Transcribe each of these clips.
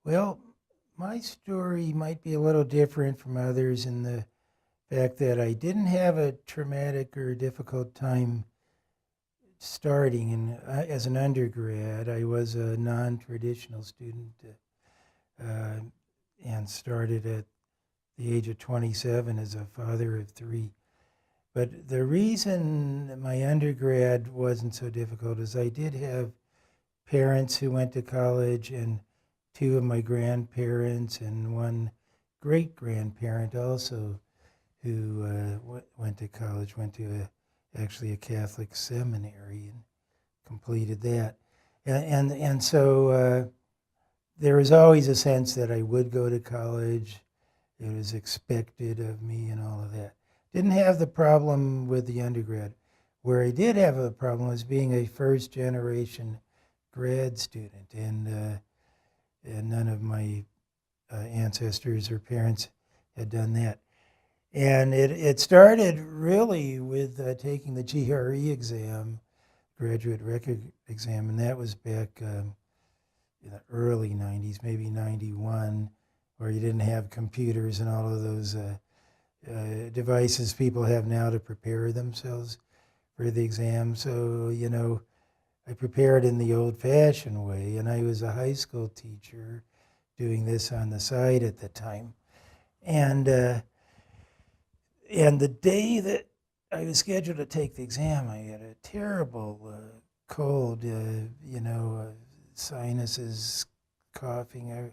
Well, my story might be a little different from others in the fact that I didn't have a traumatic or difficult time starting as an undergrad. I was a non-traditional student uh, and started at the age of 27 as a father of three. But the reason my undergrad wasn't so difficult is I did have parents who went to college, and two of my grandparents and one great grandparent also who went to college, went to actually a Catholic seminary and completed that. And so there was always a sense that I would go to college. It was expected of me and all of that. Didn't have the problem with the undergrad. Where I did have a problem was being a first generation grad student, and none of my ancestors or parents had done that. And it started really with taking the GRE exam, graduate record exam, and that was back in the early 90s, maybe 91, where you didn't have computers and all of those devices people have now to prepare themselves for the exam. So, I prepared in the old-fashioned way, and I was a high school teacher doing this on the side at the time. And the day that I was scheduled to take the exam, I had a terrible cold, sinuses, coughing, and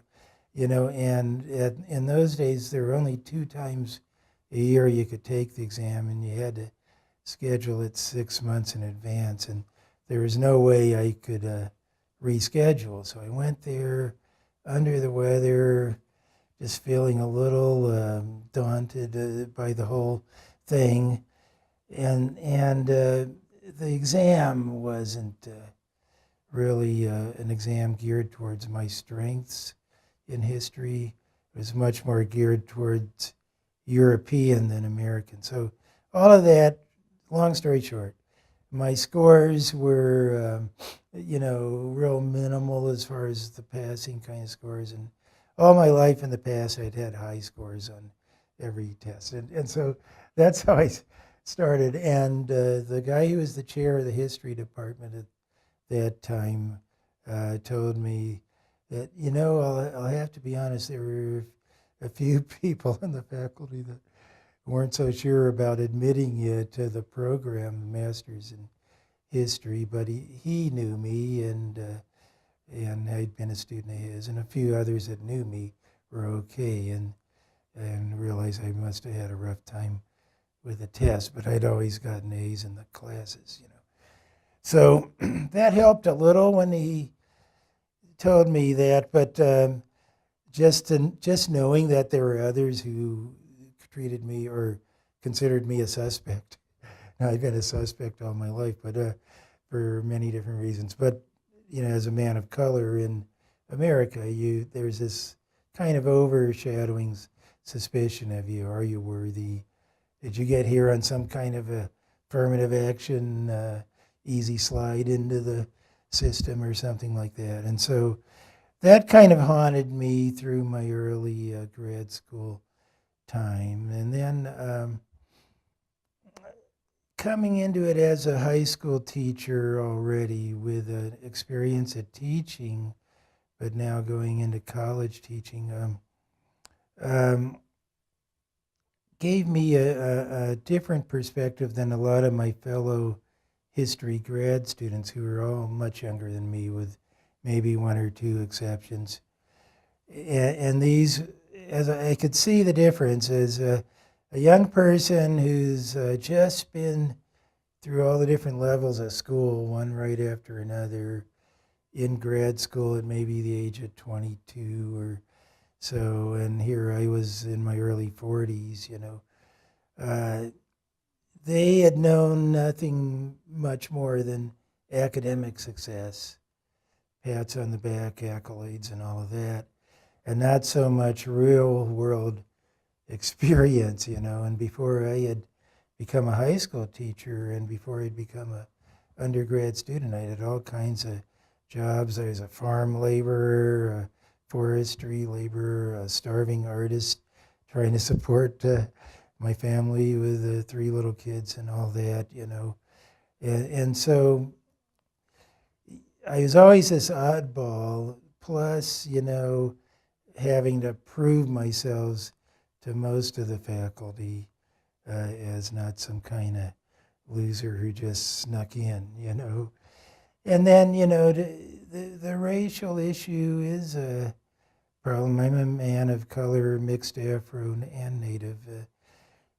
in those days there were only 2 times a year you could take the exam, and you had to schedule it 6 months in advance, and there was no way I could reschedule. So I went there under the weather, just feeling a little daunted by the whole thing. And the exam wasn't really an exam geared towards my strengths in history. It was much more geared towards European than American. So all of that, long story short, my scores were, real minimal as far as the passing kind of scores. And all my life in the past, I'd had high scores on every test. And so that's how I started. And the guy who was the chair of the history department at that time told me that, I'll have to be honest, there were a few people in the faculty that weren't so sure about admitting you to the program, Master's in History, but he knew me, and I'd been a student of his, and a few others that knew me were okay, and realized I must have had a rough time with the test, but I'd always gotten A's in the classes, So that helped a little when he told me that, but just knowing that there were others who treated me or considered me a suspect. Now, I've been a suspect all my life, but for many different reasons. But as a man of color in America, there's this kind of overshadowing suspicion of you. Are you worthy? Did you get here on some kind of affirmative action, easy slide into the system or something like that? And so that kind of haunted me through my early grad school time. And then coming into it as a high school teacher already with an experience at teaching, but now going into college teaching, gave me a different perspective than a lot of my fellow history grad students who are all much younger than me, with maybe one or two exceptions. And these, as I could see the difference, as a young person who's just been through all the different levels of school, one right after another, in grad school at maybe the age of 22 or so, and here I was in my early 40s, they had known nothing much more than academic success, pats on the back, accolades, and all of that, and not so much real world experience, and before I had become a high school teacher and before I'd become a undergrad student, I had all kinds of jobs. I was a farm laborer, a forestry laborer, a starving artist, trying to support my family with 3 little kids and all that, and so I was always this oddball, plus, having to prove myself to most of the faculty as not some kind of loser who just snuck in. And then, the racial issue is a problem. I'm a man of color, mixed Afro and Native,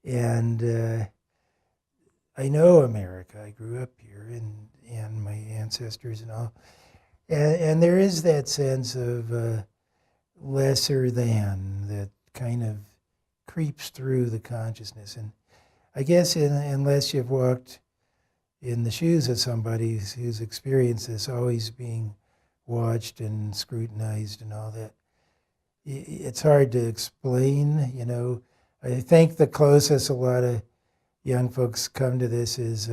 and I know America. I grew up here, and my ancestors and all. And there is that sense of lesser than that kind of creeps through the consciousness. And I guess unless you've walked in the shoes of somebody who's experienced this, always being watched and scrutinized and all that, it's hard to explain. I think the closest a lot of young folks come to this is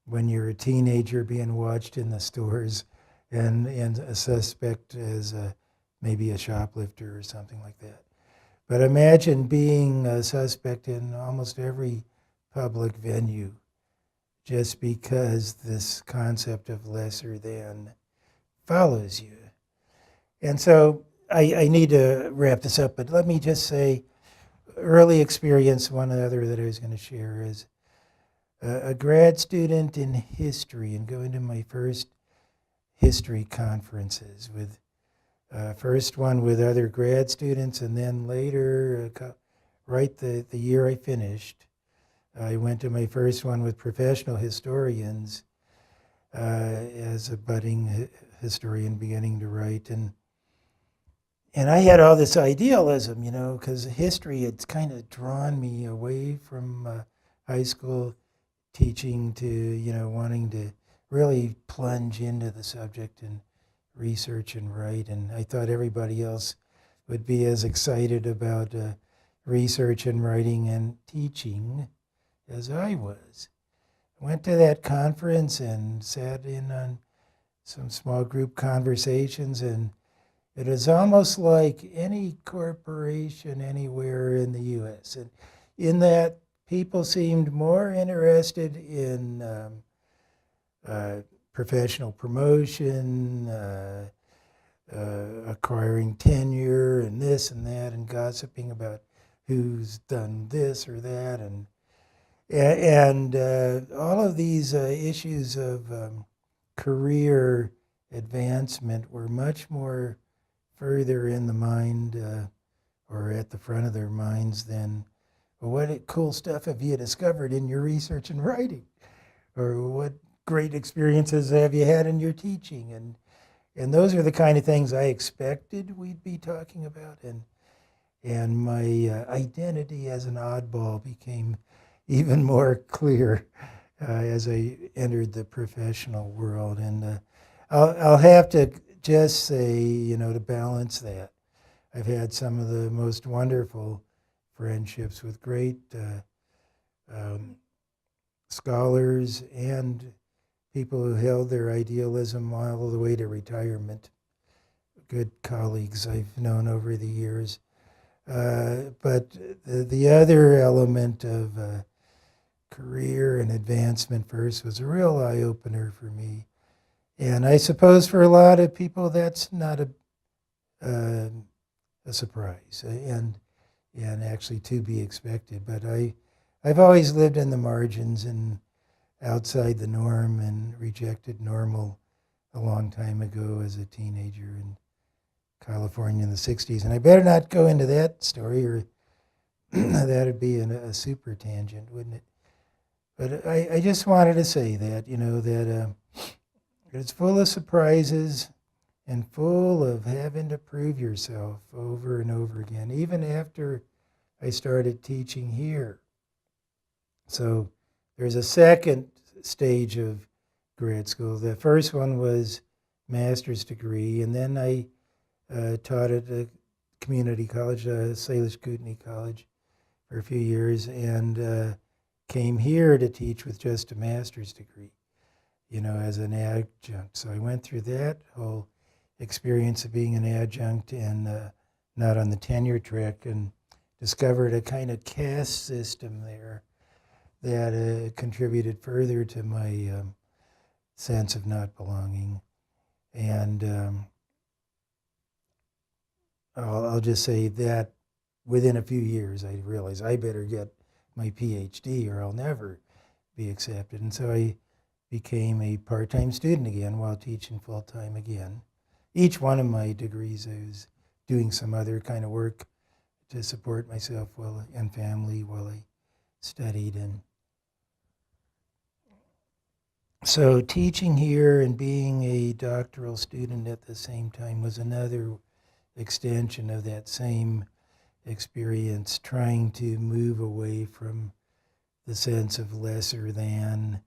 when you're a teenager being watched in the stores and a suspect as maybe a shoplifter or something like that. But imagine being a suspect in almost every public venue just because this concept of lesser than follows you. And so I need to wrap this up, but let me just say, early experience, one other that I was going to share is a grad student in history and going to my first history conferences with first one with other grad students, and then later, right the year I finished, I went to my first one with professional historians as a budding historian beginning to write. And I had all this idealism, because history had kind of drawn me away from high school teaching to, wanting to really plunge into the subject and research and write. And I thought everybody else would be as excited about research and writing and teaching as I was. I went to that conference and sat in on some small group conversations, and it is almost like any corporation anywhere in the U.S. And in that, people seemed more interested in professional promotion, acquiring tenure, and this and that, and gossiping about who's done this or that, and all of these issues of career advancement were much more further in the mind or at the front of their minds than, well, what cool stuff have you discovered in your research and writing? Or what great experiences have you had in your teaching? And those are the kind of things I expected we'd be talking about. And my identity as an oddball became even more clear as I entered the professional world. And I'll have to just say, to balance that, I've had some of the most wonderful friendships with great scholars and people who held their idealism all the way to retirement. Good colleagues I've known over the years. But the other element of career and advancement first was a real eye-opener for me. And I suppose for a lot of people that's not a surprise and actually to be expected. But I've always lived in the margins and outside the norm and rejected normal a long time ago as a teenager in California in the 60s. And I better not go into that story or that'd be a super tangent, wouldn't it? But I just wanted to say that, that it's full of surprises and full of having to prove yourself over and over again, even after I started teaching here. So there's a second stage of grad school. The first one was master's degree, and then I taught at a community college, Salish Kootenai College, for a few years, and came here to teach with just a master's degree, as an adjunct. So I went through that whole experience of being an adjunct and not on the tenure track, and discovered a kind of caste system there that contributed further to my sense of not belonging. And I'll just say that within a few years, I realized I better get my PhD or I'll never be accepted. And so I became a part-time student again while teaching full-time again. Each one of my degrees, I was doing some other kind of work to support myself and family while I studied. And so teaching here and being a doctoral student at the same time was another extension of that same experience, trying to move away from the sense of lesser than,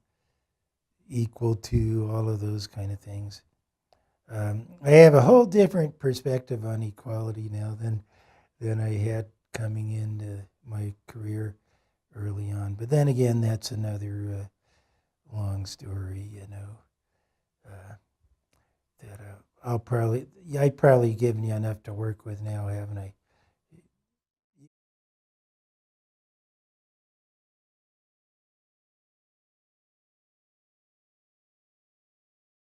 equal to, all of those kind of things. I have a whole different perspective on equality now than I had coming into my career early on. But then again, that's another long story, that I've probably given you enough to work with now, haven't I?